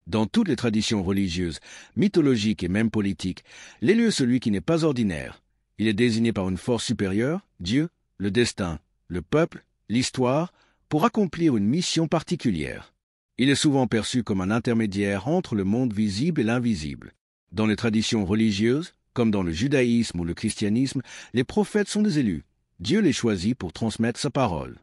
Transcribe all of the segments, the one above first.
Dans toutes les traditions religieuses, mythologiques et même politiques, l'élu est celui qui n'est pas ordinaire. Il est désigné par une force supérieure, Dieu, le destin, le peuple, l'histoire, pour accomplir une mission particulière. Il est souvent perçu comme un intermédiaire entre le monde visible et l'invisible. Dans les traditions religieuses, comme dans le judaïsme ou le christianisme, les prophètes sont des élus. Dieu les choisit pour transmettre sa parole.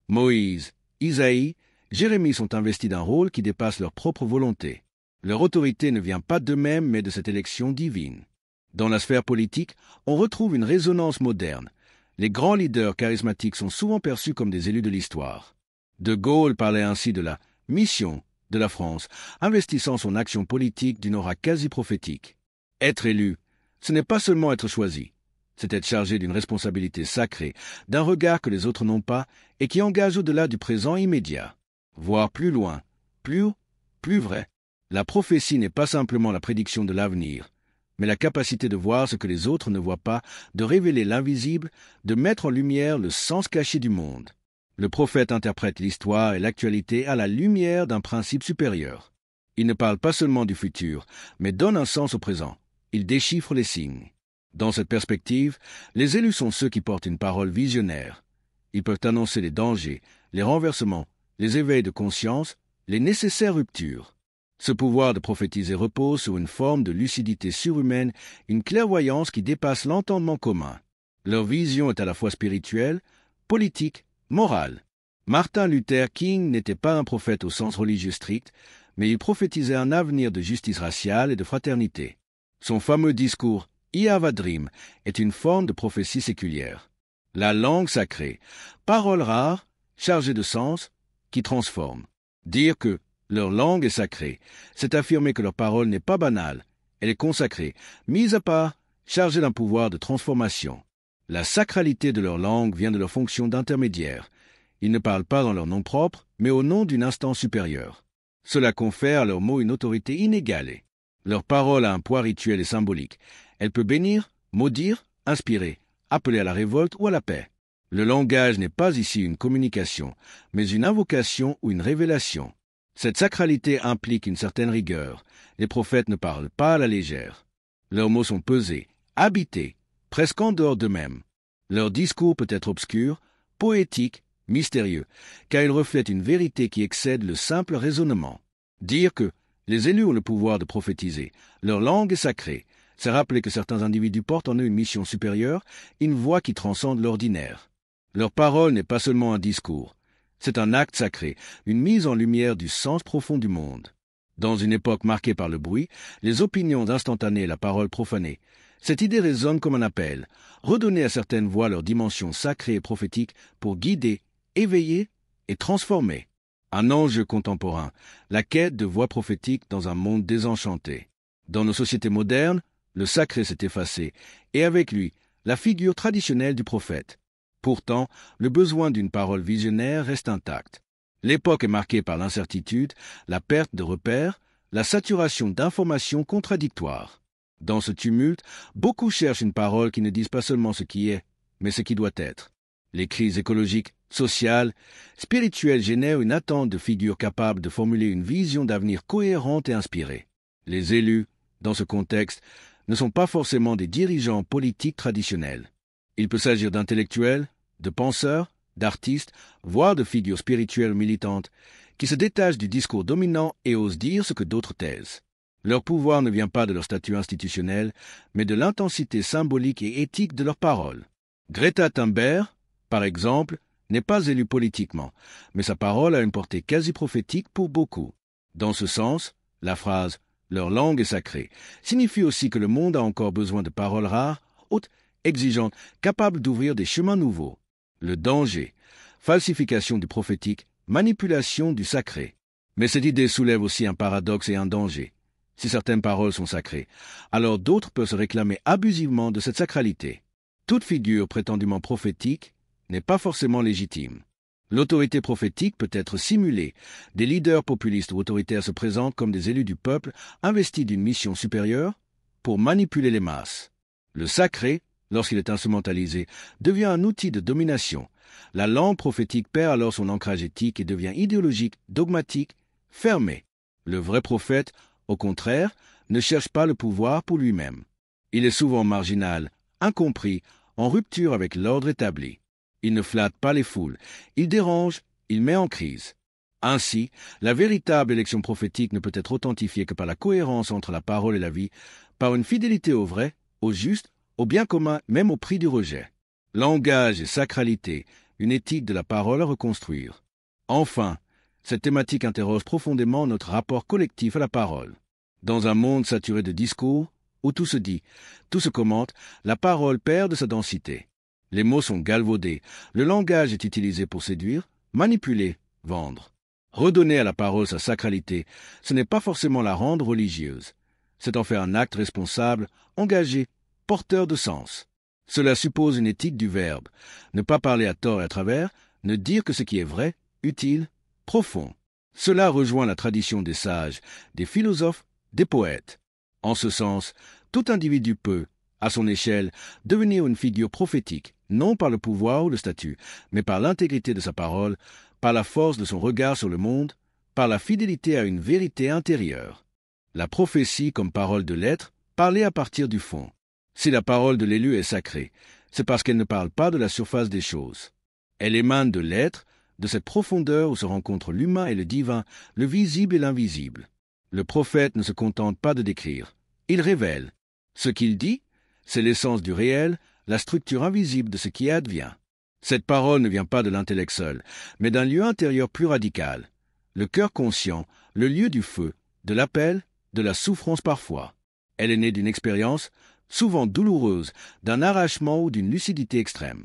Moïse, Isaïe, Jérémie sont investis d'un rôle qui dépasse leur propre volonté. Leur autorité ne vient pas d'eux-mêmes, mais de cette élection divine. Dans la sphère politique, on retrouve une résonance moderne. Les grands leaders charismatiques sont souvent perçus comme des élus de l'histoire. De Gaulle parlait ainsi de la mission de la France, investissant son action politique d'une aura quasi prophétique. Être élu, ce n'est pas seulement être choisi, c'est être chargé d'une responsabilité sacrée, d'un regard que les autres n'ont pas et qui engage au-delà du présent immédiat. Voir plus loin, plus haut, plus vrai. La prophétie n'est pas simplement la prédiction de l'avenir, mais la capacité de voir ce que les autres ne voient pas, de révéler l'invisible, de mettre en lumière le sens caché du monde. Le prophète interprète l'histoire et l'actualité à la lumière d'un principe supérieur. Il ne parle pas seulement du futur, mais donne un sens au présent. Il déchiffre les signes. Dans cette perspective, les élus sont ceux qui portent une parole visionnaire. Ils peuvent annoncer les dangers, les renversements, les éveils de conscience, les nécessaires ruptures. Ce pouvoir de prophétiser repose sur une forme de lucidité surhumaine, une clairvoyance qui dépasse l'entendement commun. Leur vision est à la fois spirituelle, politique, morale. Martin Luther King n'était pas un prophète au sens religieux strict, mais il prophétisait un avenir de justice raciale et de fraternité. Son fameux discours « I have a dream » est une forme de prophétie séculière. La langue sacrée, parole rare, chargée de sens, qui transforme. Dire que leur langue est sacrée, c'est affirmer que leur parole n'est pas banale, elle est consacrée, mise à part, chargée d'un pouvoir de transformation. La sacralité de leur langue vient de leur fonction d'intermédiaire. Ils ne parlent pas dans leur nom propre, mais au nom d'une instance supérieure. Cela confère à leurs mots une autorité inégalée. Leur parole a un poids rituel et symbolique. Elle peut bénir, maudire, inspirer, appeler à la révolte ou à la paix. Le langage n'est pas ici une communication, mais une invocation ou une révélation. Cette sacralité implique une certaine rigueur. Les prophètes ne parlent pas à la légère. Leurs mots sont pesés, habités, presque en dehors d'eux-mêmes. Leur discours peut être obscur, poétique, mystérieux, car il reflète une vérité qui excède le simple raisonnement. Dire que les élus ont le pouvoir de prophétiser, leur langue est sacrée, c'est rappeler que certains individus portent en eux une mission supérieure, une voix qui transcende l'ordinaire. Leur parole n'est pas seulement un discours, c'est un acte sacré, une mise en lumière du sens profond du monde. Dans une époque marquée par le bruit, les opinions instantanées et la parole profanée, cette idée résonne comme un appel, redonner à certaines voix leur dimension sacrée et prophétique pour guider, éveiller et transformer. Un enjeu contemporain, la quête de voix prophétiques dans un monde désenchanté. Dans nos sociétés modernes, le sacré s'est effacé, et avec lui, la figure traditionnelle du prophète. Pourtant, le besoin d'une parole visionnaire reste intact. L'époque est marquée par l'incertitude, la perte de repères, la saturation d'informations contradictoires. Dans ce tumulte, beaucoup cherchent une parole qui ne dise pas seulement ce qui est, mais ce qui doit être. Les crises écologiques, sociales, spirituelles génèrent une attente de figures capables de formuler une vision d'avenir cohérente et inspirée. Les élus, dans ce contexte, ne sont pas forcément des dirigeants politiques traditionnels. Il peut s'agir d'intellectuels, de penseurs, d'artistes, voire de figures spirituelles militantes, qui se détachent du discours dominant et osent dire ce que d'autres taisent. Leur pouvoir ne vient pas de leur statut institutionnel, mais de l'intensité symbolique et éthique de leurs paroles. Greta Thunberg, par exemple, n'est pas élue politiquement, mais sa parole a une portée quasi prophétique pour beaucoup. Dans ce sens, la phrase « leur langue est sacrée » signifie aussi que le monde a encore besoin de paroles rares, hautes, exigeantes, capables d'ouvrir des chemins nouveaux. Le danger, falsification du prophétique, manipulation du sacré. Mais cette idée soulève aussi un paradoxe et un danger. Si certaines paroles sont sacrées, alors d'autres peuvent se réclamer abusivement de cette sacralité. Toute figure prétendument prophétique n'est pas forcément légitime. L'autorité prophétique peut être simulée. Des leaders populistes ou autoritaires se présentent comme des élus du peuple investis d'une mission supérieure pour manipuler les masses. Le sacré, lorsqu'il est instrumentalisé, devient un outil de domination. La langue prophétique perd alors son ancrage éthique et devient idéologique, dogmatique, fermée. Le vrai prophète, au contraire, ne cherche pas le pouvoir pour lui-même. Il est souvent marginal, incompris, en rupture avec l'ordre établi. Il ne flatte pas les foules, il dérange, il met en crise. Ainsi, la véritable élection prophétique ne peut être authentifiée que par la cohérence entre la parole et la vie, par une fidélité au vrai, au juste, au bien commun, même au prix du rejet. Langage et sacralité, une éthique de la parole à reconstruire. Enfin, cette thématique interroge profondément notre rapport collectif à la parole. Dans un monde saturé de discours, où tout se dit, tout se commente, la parole perd de sa densité. Les mots sont galvaudés, le langage est utilisé pour séduire, manipuler, vendre. Redonner à la parole sa sacralité, ce n'est pas forcément la rendre religieuse. C'est en faire un acte responsable, engagé, porteur de sens. Cela suppose une éthique du verbe, ne pas parler à tort et à travers, ne dire que ce qui est vrai, utile, profond. Cela rejoint la tradition des sages, des philosophes, des poètes. En ce sens, tout individu peut, à son échelle, devenir une figure prophétique, non par le pouvoir ou le statut, mais par l'intégrité de sa parole, par la force de son regard sur le monde, par la fidélité à une vérité intérieure. La prophétie comme parole de l'être, parler à partir du fond. Si la parole de l'élu est sacrée, c'est parce qu'elle ne parle pas de la surface des choses. Elle émane de l'être, de cette profondeur où se rencontrent l'humain et le divin, le visible et l'invisible. Le prophète ne se contente pas de décrire, il révèle. Ce qu'il dit, c'est l'essence du réel, la structure invisible de ce qui advient. Cette parole ne vient pas de l'intellect seul, mais d'un lieu intérieur plus radical. Le cœur conscient, le lieu du feu, de l'appel, de la souffrance parfois. Elle est née d'une expérience, souvent douloureuse, d'un arrachement ou d'une lucidité extrême.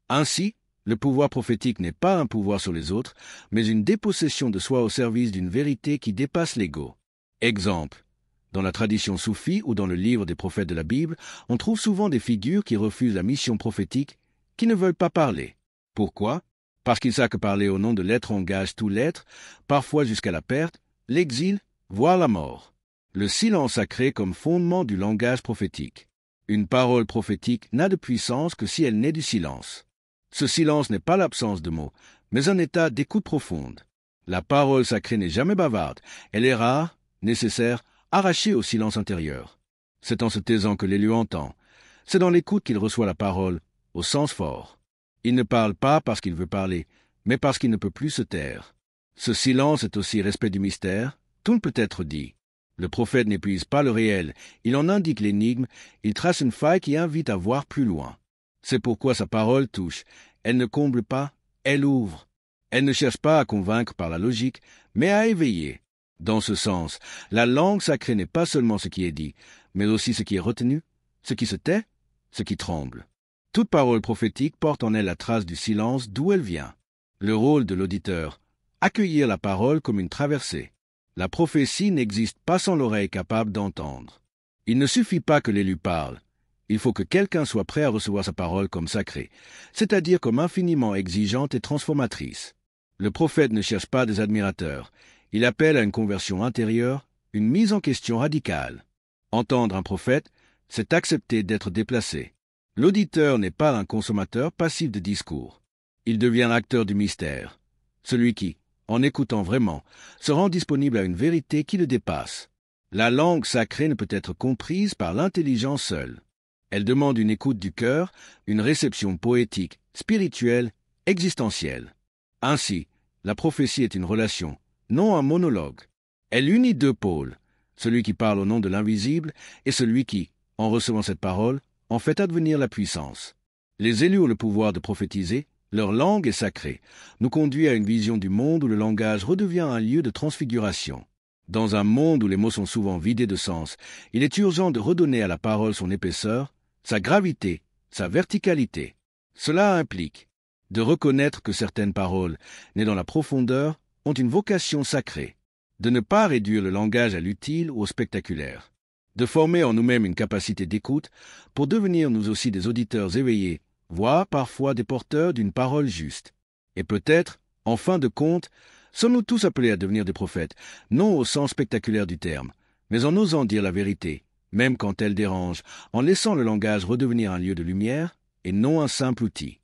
Ainsi, le pouvoir prophétique n'est pas un pouvoir sur les autres, mais une dépossession de soi au service d'une vérité qui dépasse l'ego. Exemple. Dans la tradition soufie ou dans le livre des prophètes de la Bible, on trouve souvent des figures qui refusent la mission prophétique, qui ne veulent pas parler. Pourquoi? Parce qu'ils savent que parler au nom de l'être engage tout l'être, parfois jusqu'à la perte, l'exil, voire la mort. Le silence sacré comme fondement du langage prophétique. Une parole prophétique n'a de puissance que si elle naît du silence. Ce silence n'est pas l'absence de mots, mais un état d'écoute profonde. La parole sacrée n'est jamais bavarde, elle est rare, nécessaire, arrachée au silence intérieur. C'est en se taisant que l'élu entend. C'est dans l'écoute qu'il reçoit la parole, au sens fort. Il ne parle pas parce qu'il veut parler, mais parce qu'il ne peut plus se taire. Ce silence est aussi respect du mystère, tout ne peut être dit. Le prophète n'épuise pas le réel, il en indique l'énigme, il trace une faille qui invite à voir plus loin. C'est pourquoi sa parole touche, elle ne comble pas, elle ouvre. Elle ne cherche pas à convaincre par la logique, mais à éveiller. Dans ce sens, la langue sacrée n'est pas seulement ce qui est dit, mais aussi ce qui est retenu, ce qui se tait, ce qui tremble. Toute parole prophétique porte en elle la trace du silence d'où elle vient. Le rôle de l'auditeur, accueillir la parole comme une traversée. La prophétie n'existe pas sans l'oreille capable d'entendre. Il ne suffit pas que l'élu parle. Il faut que quelqu'un soit prêt à recevoir sa parole comme sacrée, c'est-à-dire comme infiniment exigeante et transformatrice. Le prophète ne cherche pas des admirateurs. Il appelle à une conversion intérieure, une mise en question radicale. Entendre un prophète, c'est accepter d'être déplacé. L'auditeur n'est pas un consommateur passif de discours. Il devient l'acteur du mystère. Celui qui, en écoutant vraiment, se rend disponible à une vérité qui le dépasse. La langue sacrée ne peut être comprise par l'intelligence seule. Elle demande une écoute du cœur, une réception poétique, spirituelle, existentielle. Ainsi, la prophétie est une relation, non un monologue. Elle unit deux pôles, celui qui parle au nom de l'invisible et celui qui, en recevant cette parole, en fait advenir la puissance. Les élus ont le pouvoir de prophétiser, leur langue est sacrée, nous conduit à une vision du monde où le langage redevient un lieu de transfiguration. Dans un monde où les mots sont souvent vidés de sens, il est urgent de redonner à la parole son épaisseur, sa gravité, sa verticalité. Cela implique de reconnaître que certaines paroles, nées dans la profondeur, ont une vocation sacrée, de ne pas réduire le langage à l'utile ou au spectaculaire, de former en nous-mêmes une capacité d'écoute pour devenir nous aussi des auditeurs éveillés, voire parfois des porteurs d'une parole juste. Et peut-être, en fin de compte, sommes-nous tous appelés à devenir des prophètes, non au sens spectaculaire du terme, mais en osant dire la vérité, même quand elle dérange, en laissant le langage redevenir un lieu de lumière et non un simple outil.